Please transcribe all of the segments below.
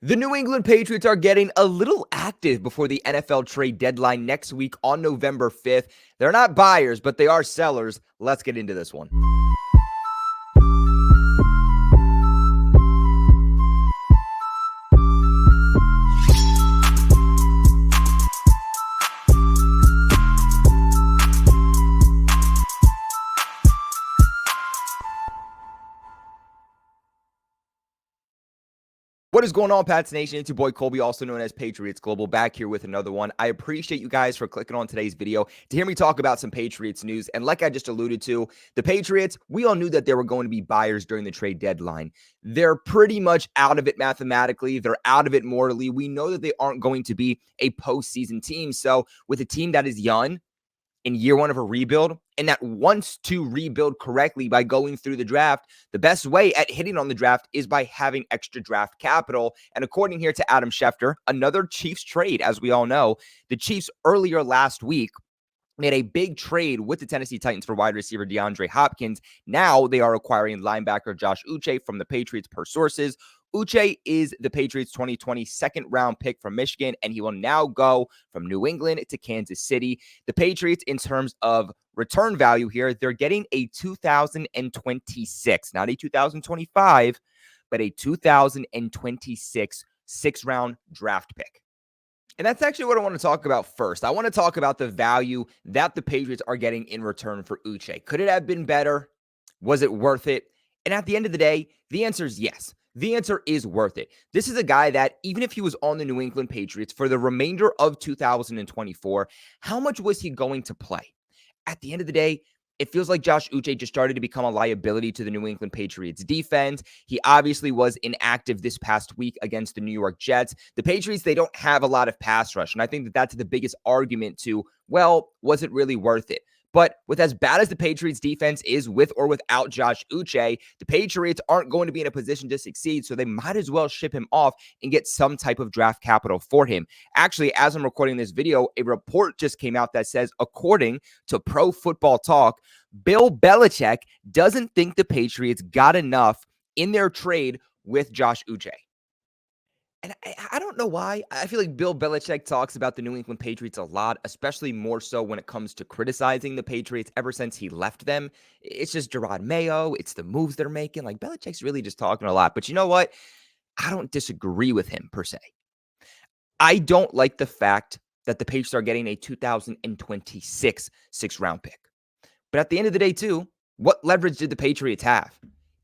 The New England Patriots are getting a little active before the NFL trade deadline next week on November 5th. They're not buyers, but they are sellers. Let's get into this one. What is going on, Pats Nation? It's your boy Colby, also known as Patriots Global, back here with another one. I appreciate you guys for clicking on today's video to hear me talk about some Patriots news. And like I just alluded to, the Patriots, we all knew that they were going to be buyers during the trade deadline. They're pretty much out of it mathematically. They're out of it morally. We know that they aren't going to be a postseason team. So with a team that is young, in year one of a rebuild and that wants to rebuild correctly by going through the draft, the best way at hitting on the draft is by having extra draft capital. And according here to Adam Schefter, another Chiefs trade, as we all know, the Chiefs earlier last week made a big trade with the Tennessee Titans for wide receiver DeAndre Hopkins. Now they are acquiring linebacker Josh Uche from the Patriots per sources. Uche is the Patriots' 2020 second-round pick from Michigan, and he will now go from New England to Kansas City. The Patriots, in terms of return value here, they're getting a 2026, not a 2025, but a 2026 sixth-round draft pick. And that's actually what I want to talk about first. I want to talk about the value that the Patriots are getting in return for Uche. Could it have been better? Was it worth it? And at the end of the day, the answer is yes. The answer is worth it. This is a guy that, even if he was on the New England Patriots for the remainder of 2024, how much was he going to play? At the end of the day, it feels like Josh Uche just started to become a liability to the New England Patriots defense. He obviously was inactive this past week against the New York Jets. The Patriots, they don't have a lot of pass rush, and I think that that's the biggest argument to, well, was it really worth it? But with as bad as the Patriots defense is with or without Josh Uche, the Patriots aren't going to be in a position to succeed, so they might as well ship him off and get some type of draft capital for him. Actually, as I'm recording this video, a report just came out that says, according to Pro Football Talk, Bill Belichick doesn't think the Patriots got enough in their trade with Josh Uche. And I don't know why. I feel like Bill Belichick talks about the New England Patriots a lot, especially more so when it comes to criticizing the Patriots ever since he left them. It's just Gerard Mayo. It's the moves they're making. Like, Belichick's really just talking a lot. But you know what? I don't disagree with him per se. I don't like the fact that the Patriots are getting a 2026 sixth-round pick. But at the end of the day, too, what leverage did the Patriots have?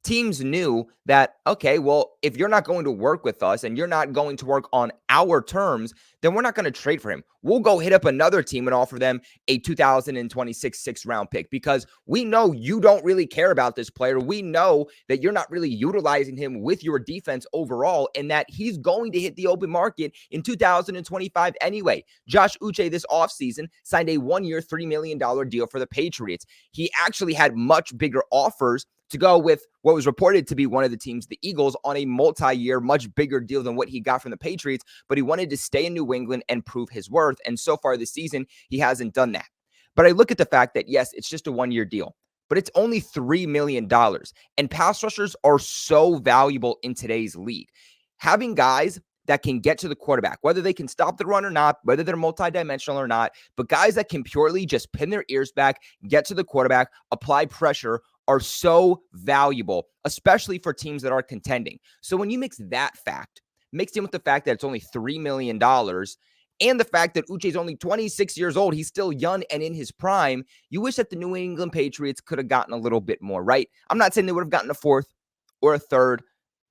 Teams knew that, okay, well, if you're not going to work with us and you're not going to work on our terms, then we're not going to trade for him. We'll go hit up another team and offer them a 2026 sixth-round pick because we know you don't really care about this player. We know that you're not really utilizing him with your defense overall and that he's going to hit the open market in 2025 anyway. Josh Uche this offseason signed a one-year, $3 million deal for the Patriots. He actually had much bigger offers to go with what was reported to be one of the teams, the Eagles, on a multi-year, much bigger deal than what he got from the Patriots, but he wanted to stay in New England and prove his worth, and so far this season, he hasn't done that. But I look at the fact that, yes, it's just a one-year deal, but it's only $3 million, and pass rushers are so valuable in today's league. Having guys that can get to the quarterback, whether they can stop the run or not, whether they're multidimensional or not, but guys that can purely just pin their ears back, get to the quarterback, apply pressure, are so valuable, especially for teams that are contending. So when you mix that fact, mixed in with the fact that it's only $3 million and the fact that Uche is only 26 years old, he's still young and in his prime, you wish that the New England Patriots could have gotten a little bit more, right? I'm not saying they would have gotten a fourth or a third,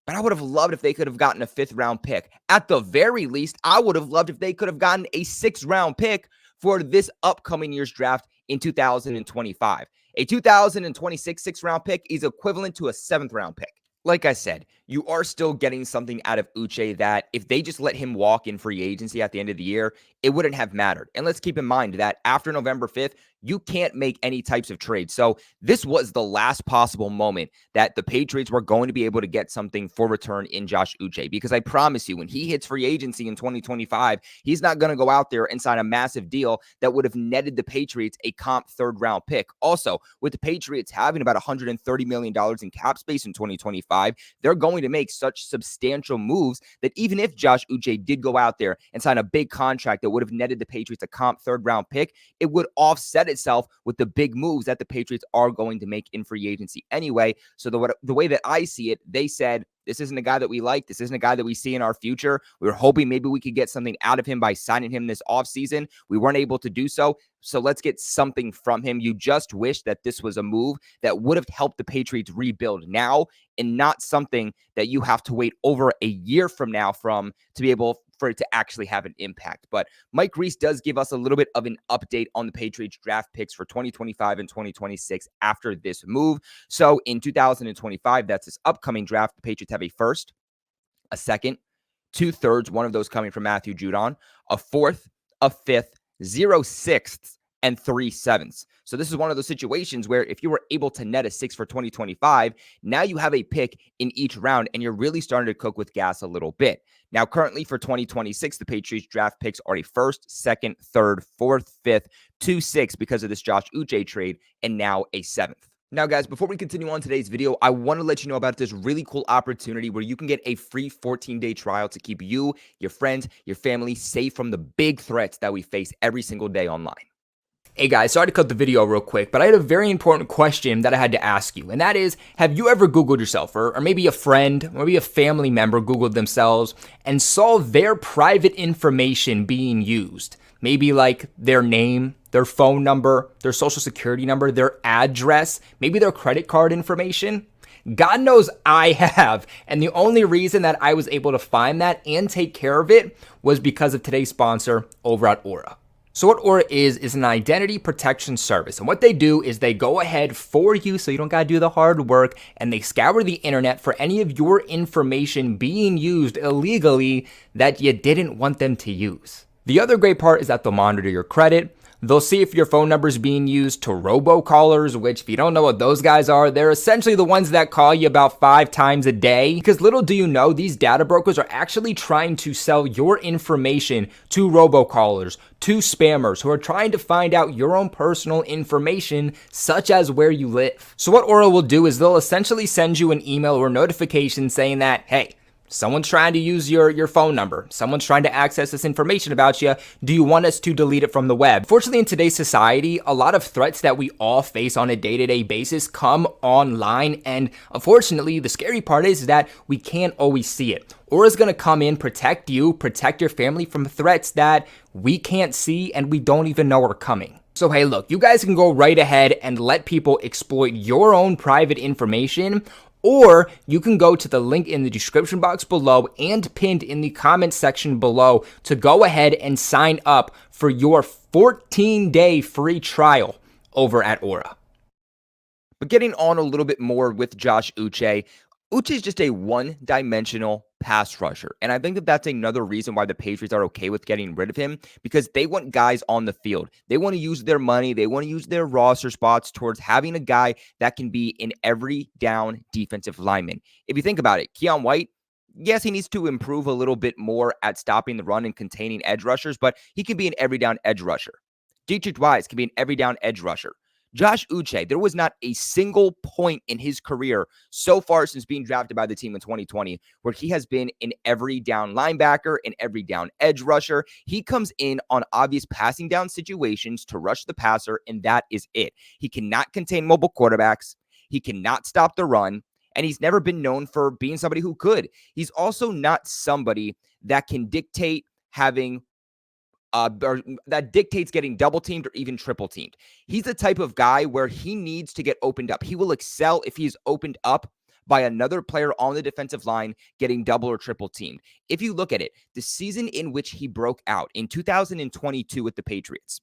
but I would have loved if they could have gotten a fifth-round pick. At the very least, I would have loved if they could have gotten a sixth-round pick for this upcoming year's draft in 2025. A 2026 sixth-round pick is equivalent to a seventh-round pick. Like I said, you are still getting something out of Uche that if they just let him walk in free agency at the end of the year, it wouldn't have mattered. And let's keep in mind that after November 5th, you can't make any types of trades. So this was the last possible moment that the Patriots were going to be able to get something for return in Josh Uche. Because I promise you, when he hits free agency in 2025, he's not going to go out there and sign a massive deal that would have netted the Patriots a comp third-round pick. Also, with the Patriots having about $130 million in cap space in 2025, they're going going to make such substantial moves that even if Josh Uche did go out there and sign a big contract that would have netted the Patriots a comp third-round pick, it would offset itself with the big moves that the Patriots are going to make in free agency anyway. So the way that I see it, they said, this isn't a guy that we like. This isn't a guy that we see in our future. We were hoping maybe we could get something out of him by signing him this offseason. We weren't able to do so. So let's get something from him. You just wish that this was a move that would have helped the Patriots rebuild now and not something that you have to wait over a year from now to be able for it to actually have an impact. But Mike Reese does give us a little bit of an update on the Patriots draft picks for 2025 and 2026 after this move. So in 2025, that's this upcoming draft, the Patriots have a first, a second, 2/3, one of those coming from Matthew Judon, a fourth, a fifth, 0 sixths, and 3 sevenths. So this is one of those situations where if you were able to net a 6 for 2025, now you have a pick in each round and you're really starting to cook with gas a little bit. Now, currently for 2026, the Patriots draft picks are a first, second, third, fourth, fifth, 2 6 because of this Josh Uche trade, and now a seventh. Now, guys, before we continue on today's video, I want to let you know about this really cool opportunity where you can get a free 14-day trial to keep you, your friends, your family safe from the big threats that we face every single day online. Hey guys, sorry to cut the video real quick, but I had a very important question that I had to ask you, and that is, have you ever Googled yourself, or maybe a friend, or maybe a family member Googled themselves and saw their private information being used? Maybe like their name, their phone number, their social security number, their address, maybe their credit card information? God knows I have, and the only reason that I was able to find that and take care of it was because of today's sponsor over at Aura. So what Aura is an identity protection service. And what they do is they go ahead for you so you don't got to do the hard work, and they scour the internet for any of your information being used illegally that you didn't want them to use. The other great part is that they'll monitor your credit. They'll see if your phone number is being used to robocallers, which if you don't know what those guys are, they're essentially the ones that call you about 5 times a day. Because little do you know, these data brokers are actually trying to sell your information to robocallers, to spammers who are trying to find out your own personal information, such as where you live. So what Aura will do is they'll essentially send you an email or notification saying that, hey, someone's trying to use your phone number. Someone's trying to access this information about you. Do you want us to delete it from the web? Fortunately, in today's society, a lot of threats that we all face on a day-to-day basis come online. And unfortunately, the scary part is that we can't always see it. Aura's going to come in, protect you, protect your family from threats that we can't see and we don't even know are coming. So hey, look, you guys can go right ahead and let people exploit your own private information, or you can go to the link in the description box below and pinned in the comment section below to go ahead and sign up for your 14-day free trial over at Aura. But getting on a little bit more with Josh Uche, Uche is just a one-dimensional pass rusher. And I think that that's another reason why the Patriots are okay with getting rid of him, because they want guys on the field. They want to use their money. They want to use their roster spots towards having a guy that can be in every down defensive lineman. If you think about it, Keon White, yes, he needs to improve a little bit more at stopping the run and containing edge rushers, but he can be an every down edge rusher. Dietrich Wise can be an every down edge rusher. Josh Uche, there was not a single point in his career so far since being drafted by the team in 2020 where he has been an every down linebacker, an every down edge rusher. He comes in on obvious passing down situations to rush the passer, and that is it. He cannot contain mobile quarterbacks. He cannot stop the run, and he's never been known for being somebody who could. He's also not somebody that can dictate having or that dictates getting double teamed or even triple teamed. He's the type of guy where he needs to get opened up. He will excel if he's opened up by another player on the defensive line getting double or triple teamed. If you look at it, the season in which he broke out in 2022 with the Patriots,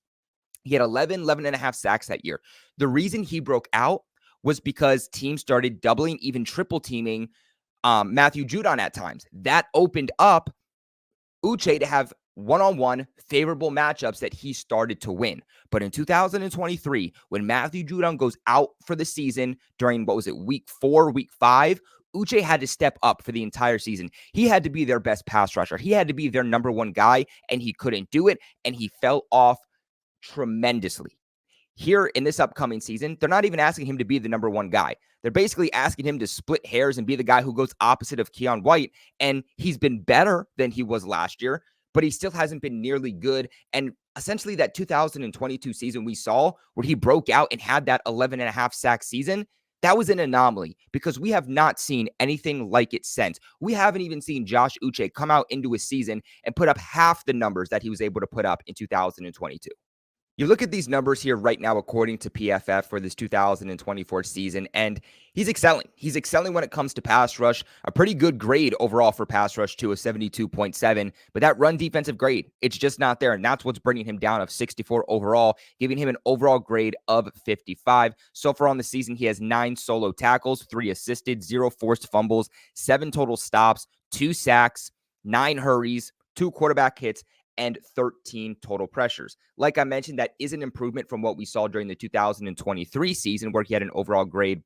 he had 11 and a half sacks that year. The reason he broke out was because teams started doubling, even triple teaming Matthew Judon at times. That opened up Uche to have one-on-one favorable matchups that he started to win. But in 2023, when Matthew Judon goes out for the season during, week 4, week 5, Uche had to step up for the entire season. He had to be their best pass rusher. He had to be their number one guy, and he couldn't do it, and he fell off tremendously. here in this upcoming season, they're not even asking him to be the number one guy. They're basically asking him to split hairs and be the guy who goes opposite of Keon White. And he's been better than he was last year, but he still hasn't been nearly good. And essentially that 2022 season we saw where he broke out and had that 11 and a half sack season, that was an anomaly because we have not seen anything like it since. We haven't even seen Josh Uche come out into a season and put up half the numbers that he was able to put up in 2022. You look at these numbers here right now, according to PFF for this 2024 season, and he's excelling. He's excelling when it comes to pass rush. A pretty good grade overall for pass rush to a 72.7, but that run defensive grade, it's just not there. And that's what's bringing him down of 64 overall, giving him an overall grade of 55. So far on the season, he has 9 solo tackles, 3 assisted, 0 forced fumbles, 7 total stops, 2 sacks, 9 hurries, 2 quarterback hits, and 13 total pressures. Like I mentioned, that is an improvement from what we saw during the 2023 season, where he had an overall grade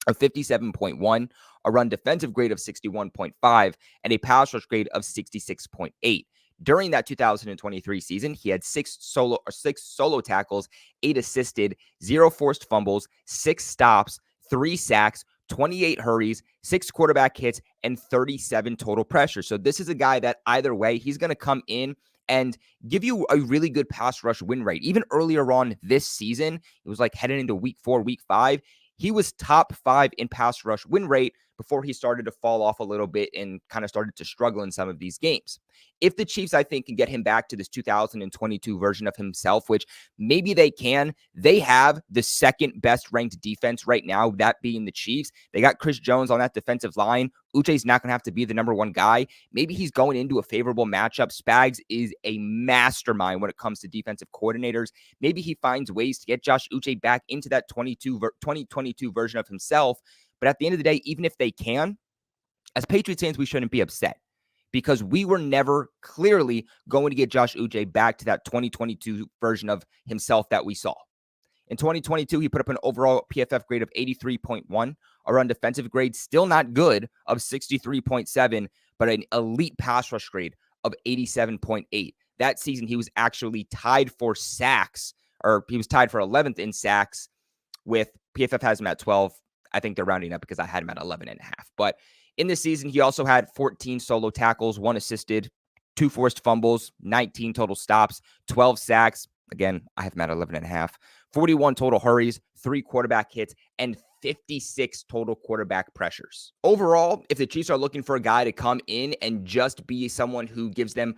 of 57.1, a run defensive grade of 61.5, and a pass rush grade of 66.8. During that 2023 season, he had 6 solo tackles, 8 assisted, 0 forced fumbles, 6 stops, 3 sacks, 28 hurries, 6 quarterback hits, and 37 total pressures. So this is a guy that either way, he's going to come in and give you a really good pass rush win rate. Even earlier on this season, it was like heading into week 4, week 5, he was top 5 in pass rush win rate before he started to fall off a little bit and kind of started to struggle in some of these games. If the Chiefs, I think, can get him back to this 2022 version of himself, which maybe they can, they have the second best ranked defense right now, that being the Chiefs. They got Chris Jones on that defensive line. Uche's not going to have to be the number one guy. Maybe he's going into a favorable matchup. Spags is a mastermind when it comes to defensive coordinators. Maybe he finds ways to get Josh Uche back into that 2022 version of himself. But at the end of the day, even if they can, as Patriots fans, we shouldn't be upset because we were never clearly going to get Josh Uche back to that 2022 version of himself that we saw. In 2022, he put up an overall PFF grade of 83.1, a run defensive grade still not good of 63.7, but an elite pass rush grade of 87.8. That season, he was actually tied for sacks, or he was tied for 11th in sacks with PFF has him at 12. I think they're rounding up because I had him at 11 and a half. But in this season, he also had 14 solo tackles, 1 assisted, 2 forced fumbles, 19 total stops, 12 sacks. Again, I have him at 11 and a half, 41 total hurries, 3 quarterback hits, and 56 total quarterback pressures. Overall, if the Chiefs are looking for a guy to come in and just be someone who gives them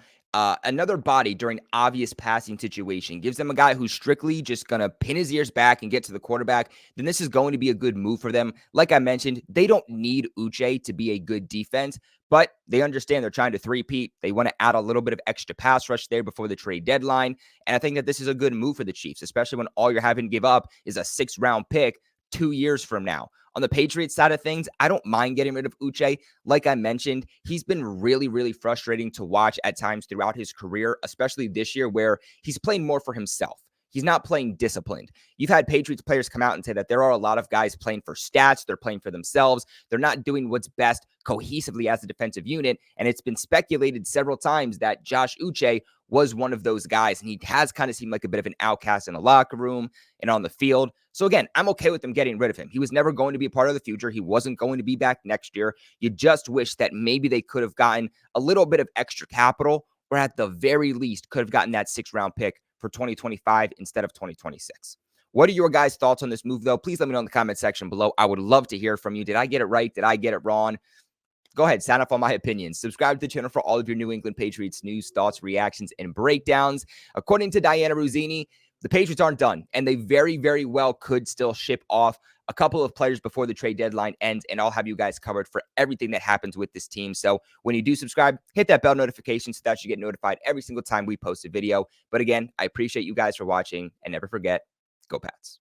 another body during obvious passing situation, gives them a guy who's strictly just going to pin his ears back and get to the quarterback, then this is going to be a good move for them. Like I mentioned, they don't need Uche to be a good defense, but they understand they're trying to threepeat. They want to add a little bit of extra pass rush there before the trade deadline. And I think that this is a good move for the Chiefs, especially when all you're having to give up is a 6th-round pick 2 years from now. On the Patriots side of things, I don't mind getting rid of Uche. Like I mentioned, he's been really, really frustrating to watch at times throughout his career, especially this year where he's playing more for himself. He's not playing disciplined. You've had Patriots players come out and say that there are a lot of guys playing for stats. They're playing for themselves. They're not doing what's best cohesively as a defensive unit. And it's been speculated several times that Josh Uche was one of those guys. And he has kind of seemed like a bit of an outcast in the locker room and on the field. So again, I'm okay with them getting rid of him. He was never going to be a part of the future. He wasn't going to be back next year. You just wish that maybe they could have gotten a little bit of extra capital, or at the very least could have gotten that 6th-round pick for 2025 instead of 2026. What are your guys' thoughts on this move, though? Please let me know in the comment section below. I would love to hear from you. Did I get it right? Did I get it wrong? Go ahead, sign up on my opinions. Subscribe to the channel for all of your New England Patriots news, thoughts, reactions, and breakdowns. According to Diana Ruzzini, the Patriots aren't done, and they very, very well could still ship off a couple of players before the trade deadline ends, and I'll have you guys covered for everything that happens with this team. So when you do subscribe, hit that bell notification so that you get notified every single time we post a video. But again, I appreciate you guys for watching, and never forget, go Pats.